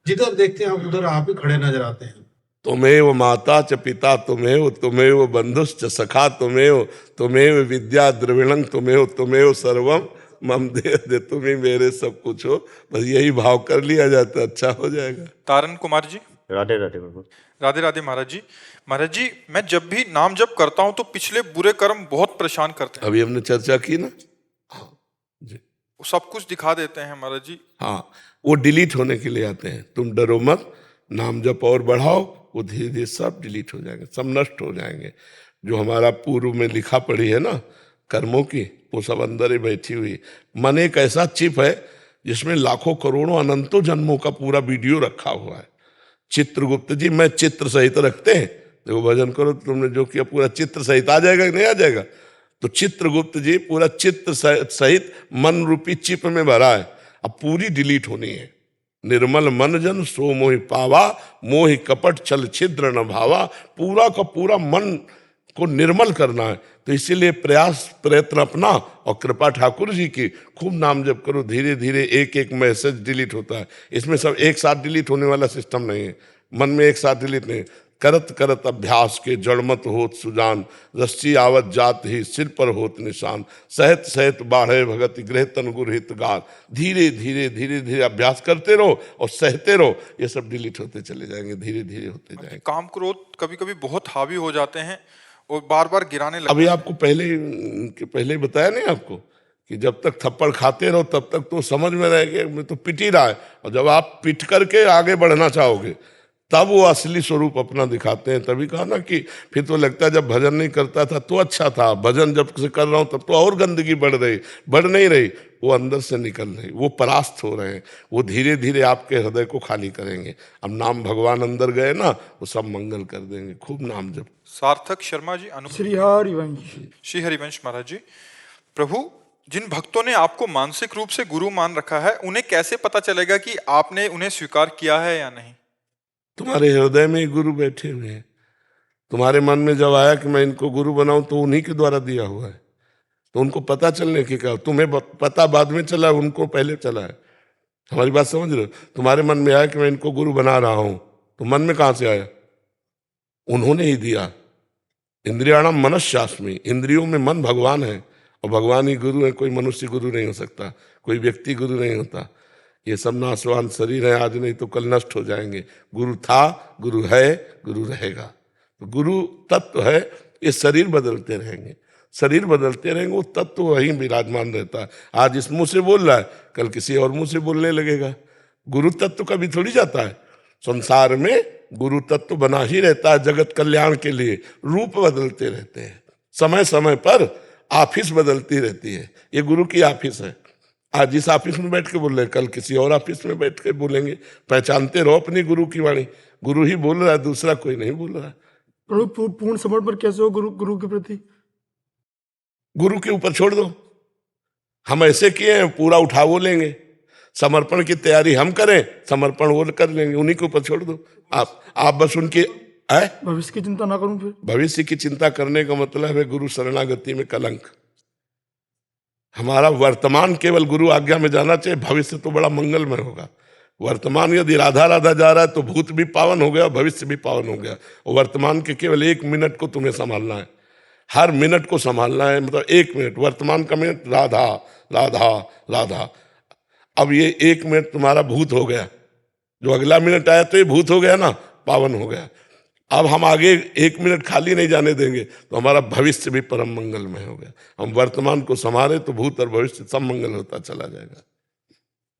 जिधर देखते हैं आप उधर आप ही खड़े नजर आते हैं। तुम्हें माता च पिता तुम्हें बंधुश्च सखा तुम्हें विद्या द्रविणं तुम्हें सर्वम मम दे तुम ही मेरे सब कुछ हो। बस यही भाव कर लिया जाता, अच्छा हो जाएगा। तारन कुमार जी। राधे राधे प्रभु। राधे राधे महाराज जी। महाराज जी, मैं जब भी नाम जप करता हूँ तो पिछले बुरे कर्म बहुत परेशान करते हैं। अभी हमने चर्चा की ना। जी। वो सब कुछ दिखा देते हैं महाराज जी। हाँ, वो डिलीट होने के लिए आते हैं। तुम डरो मत, नाम जप और बढ़ाओ, वो धीरे धीरे सब डिलीट हो जाएंगे, सब नष्ट हो जाएंगे। जो हमारा पूर्व में लिखा पड़ी है ना कर्मों की, वो सब अंदर ही बैठी हुई। मन एक ऐसा चिप है जिसमें लाखों करोड़ों अनंतों जन्मों का पूरा वीडियो रखा हुआ है। चित्रगुप्त जी मैं चित्र सहित रखते हैं, देखो भजन करो तो तुमने जो किया पूरा चित्र सहित आ जाएगा कि नहीं आ जाएगा? तो चित्रगुप्त जी पूरा चित्र सहित मन रूपी चिप में भरा है, अब पूरी डिलीट होनी है। निर्मल मन जन सो मोहि पावा, मोहि कपट छल छिद्र न भावा। पूरा का पूरा मन को निर्मल करना है, तो इसीलिए प्रयत्न अपना और कृपा ठाकुर जी की खूब नाम जप करो। धीरे धीरे एक एक मैसेज डिलीट होता है, इसमें सब एक साथ डिलीट होने वाला सिस्टम नहीं है, मन में एक साथ डिलीट नहीं। करत करत अभ्यास के जड़मत होत सुजान, रस्सी आवत जात ही सिर पर होत निशान। सहत सहत बाढ़े भगत गृह तन गुर हित गान। धीरे धीरे धीरे धीरे अभ्यास करते रहो और सहते रहो, ये सब डिलीट होते चले जाएंगे, धीरे धीरे होते जाएंगे। काम क्रोध कभी कभी बहुत हावी हो जाते हैं और बार बार गिराने लगते अभी हैं। आपको पहले बताया नहीं आपको कि जब तक थप्पड़ खाते रहो तब तक तो समझ में रहेगा मैं तो पिट ही रहा है, और जब आप पिट करके आगे बढ़ना चाहोगे तब वो असली स्वरूप अपना दिखाते हैं। तभी कहा ना कि फिर तो लगता है जब भजन नहीं करता था तो अच्छा था, भजन जब से कर रहा हूं तब तो और गंदगी बढ़ नहीं रही, वो अंदर से निकल रही, वो परास्त हो रहे हैं, वो धीरे धीरे आपके हृदय को खाली करेंगे। अब नाम भगवान अंदर गए ना, वो सब मंगल कर देंगे। खूब नाम जप। सार्थक शर्मा जी, श्री हरिवंश। श्री हरिवंश महाराज जी, प्रभु जिन भक्तों ने आपको मानसिक रूप से गुरु मान रखा है, उन्हें कैसे पता चलेगा कि आपने उन्हें स्वीकार किया है या नहीं? तुम्हारे हृदय में ही गुरु बैठे हुए हैं। तुम्हारे मन में जब आया कि मैं इनको गुरु बनाऊं तो उन्हीं के द्वारा दिया हुआ है, तो उनको पता चलने की क्या, तुम्हें पता बाद में चला, उनको पहले चला है। हमारी बात समझ रहे हो? तुम्हारे मन में आया कि मैं इनको गुरु बना रहा हूं, तो मन में कहां से आया? उन्होंने ही दिया। इंद्रियाणाम मनश्शास्मी, इंद्रियों में मन भगवान है और भगवान ही गुरु है, कोई मनुष्य गुरु नहीं हो सकता, कोई व्यक्ति गुरु नहीं होता। ये सब नाशवान शरीर है, आज नहीं तो कल नष्ट हो जाएंगे। गुरु था, गुरु है, गुरु रहेगा। तो गुरु तत्व है, ये शरीर बदलते रहेंगे, शरीर बदलते रहेंगे, वो तत्व वहीं विराजमान रहता है। आज इस मुंह से बोल रहा है, कल किसी और मुंह से बोलने लगेगा। गुरु तत्व कभी थोड़ी जाता है। संसार में गुरु तत्व बना ही रहता है जगत कल्याण के लिए। रूप बदलते रहते हैं, समय समय पर ऑफिस बदलती रहती है। ये गुरु की ऑफिस है। आज इस ऑफिस में बैठ के बोल रहे हैं, कल किसी और ऑफिस में बैठ के बोलेंगे। पहचानते रहो अपनी गुरु की वाणी। गुरु ही बोल रहा है, दूसरा कोई नहीं बोल रहा है। पूर्ण समर्पण कैसे हो गुरु के प्रति? गुरु के ऊपर छोड़ दो। हम ऐसे किए हैं, पूरा उठा वो लेंगे। समर्पण की तैयारी हम करें, समर्पण वो कर लेंगे, उन्हीं के ऊपर छोड़ दो। आप बस उनके भविष्य की चिंता ना करूं। फिर भविष्य की चिंता करने का मतलब है गुरु शरणागति में कलंक। हमारा वर्तमान केवल गुरु आज्ञा में जाना चाहिए, भविष्य तो बड़ा मंगलमय होगा। वर्तमान यदि राधा राधा जा रहा है तो भूत भी पावन हो गया, भविष्य भी पावन हो गया। और वर्तमान के केवल 1 मिनट को तुम्हें संभालना है, हर मिनट को संभालना है। मतलब 1 मिनट, वर्तमान का मिनट राधा राधा राधा। अब ये 1 मिनट तुम्हारा भूत हो गया, जो अगला मिनट आया तो ये भूत हो गया ना, पावन हो गया। अब हम आगे 1 मिनट खाली नहीं जाने देंगे तो हमारा भविष्य भी परम मंगलमय हो गया। हम वर्तमान को संभाले तो भूत और भविष्य सब मंगल होता चला जाएगा।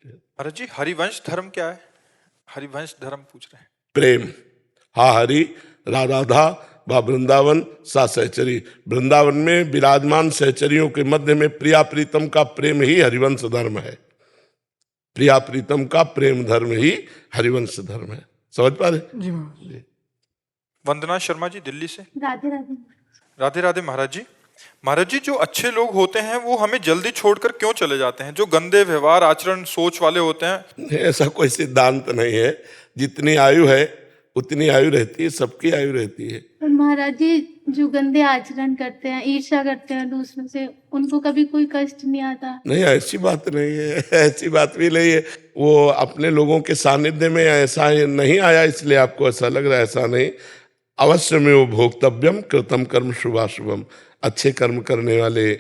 महाराज जी, हरिवंश धर्म क्या है? हरिवंश धर्म पूछ रहे हैं। प्रेम। हा हरि राधा व वृंदावन सा सहचरी। वृंदावन में विराजमान सहचरियों के मध्य में प्रिया प्रीतम का प्रेम ही हरिवंश धर्म है। प्रिया प्रीतम का प्रेम धर्म ही हरिवंश धर्म है। समझ पा रहे? जी। वंदना शर्मा जी, दिल्ली से। राधे राधे। राधे राधे महाराज जी। महाराज जी, जो अच्छे लोग होते हैं वो हमें जल्दी छोड़कर क्यों चले जाते हैं? जो गंदे व्यवहार, आचरण, सोच वाले होते हैं। ऐसा कोई सिद्धांत नहीं है। जितनी आयु है उतनी आयु रहती है, सबकी आयु रहती है। महाराज जी, जो गंदे आचरण करते हैं, ईर्ष्या करते हैं दूसरों से, उनको कभी कोई कष्ट नहीं आता? नहीं, ऐसी बात नहीं है, ऐसी बात भी नहीं है। वो अपने लोगों के सानिध्य में ऐसा नहीं आया इसलिए आपको ऐसा लग रहा है, ऐसा नहीं। अवश्य में वो भोक्तव्यम कृतम कर्म शुभाशुभम। अच्छे कर्म करने वाले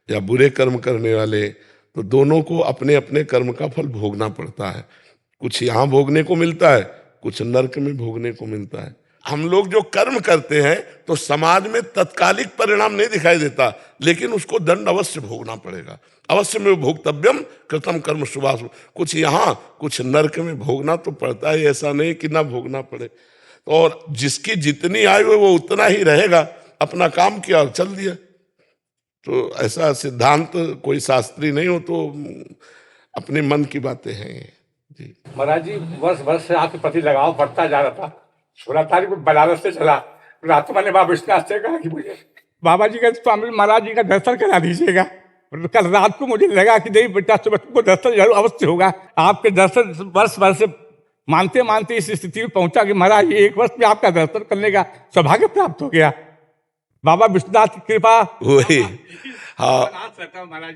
या बुरे कर्म करने वाले, तो दोनों को अपने अपने कर्म का फल भोगना पड़ता है। कुछ यहाँ भोगने को मिलता है, कुछ नरक में भोगने को मिलता है। हम लोग जो कर्म करते हैं तो समाज में तत्कालिक परिणाम नहीं दिखाई देता, लेकिन उसको दंड अवश्य भोगना पड़ेगा। अवश्य में भोक्तव्यम कृतम कर्म शुभाशुभम। कुछ यहाँ कुछ नरक में भोगना तो पड़ता है, ऐसा नहीं कि ना भोगना पड़े। और जिसकी जितनी आयु है वो उतना ही रहेगा। अपना काम किया और चल दिया। तो ऐसा सिद्धांत कोई शास्त्री नहीं हो, तो अपने मन की बातें हैं जी। महाराज जी, वर्ष वर्ष से आपके प्रति लगाव बढ़ता जा रहा था। 16 तारीख को बनारस से चला, रात मैंने बाबा विश्वनाथ से कहा कि मुझे बाबा जी का, स्वामी महाराज जी का दर्शन करा दीजिएगा। कल रात को मुझे लगा कि नहीं बेटा सुबह तुमको दर्शन जरूर अवश्य होगा। आपके दर्शन वर्ष वर्ष मानते मानते इस स्थिति में पहुंचा कि महाराज ये 1 वर्ष में आपका दर्शन करने का सौभाग्य प्राप्त हो गया। बाबा विश्वनाथ की कृपा। वही, हाँ,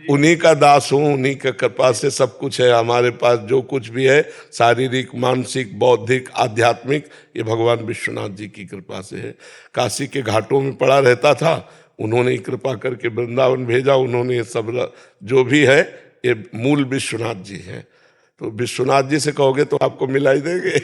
उन्हीं का दास हूँ, उन्हीं का कृपा से सब कुछ है हमारे पास। जो कुछ भी है शारीरिक, मानसिक, बौद्धिक, आध्यात्मिक, ये भगवान विश्वनाथ जी की कृपा से है। काशी के घाटों में पड़ा रहता था, उन्होंने कृपा करके वृंदावन भेजा। उन्होंने ये सब जो भी है ये मूल विश्वनाथ जी हैं। तो विश्वनाथ जी से कहोगे तो आपको मिला ही देंगे।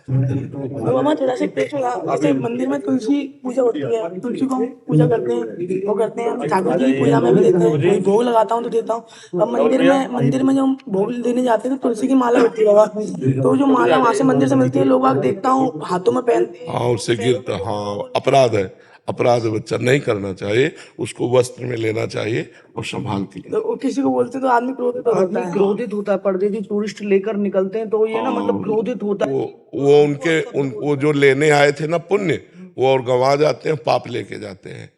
मामा थोड़ा सा जैसे मंदिर में तुलसी पूजा होती है, तुलसी को हम पूजा करते हैं, वो करते हैं। हम ठाकुर जी की पूजा में भी देते हैं, भोग लगाता हूँ तो देता हूँ। अब मंदिर में जब हम भोग देने जाते हैं तो तुलसी की माला होती है बाबा, तो जो माला वहाँ से मंदिर से मिलती है, लोग आग देखता हूँ हाथों में पहनते हैं। हाँ, उससे गिरता, हाँ अपराध है, अपराध बच्चा नहीं करना चाहिए, उसको वस्त्र में लेना चाहिए और संभाल के। तो किसी को बोलते तो आदमी क्रोधित होता है, परदेसी टूरिस्ट लेकर निकलते हैं तो ये ना मतलब क्रोधित होता है। वो उनके वो जो लेने आए थे ना पुण्य, वो और गंवा जाते हैं, पाप लेके जाते हैं।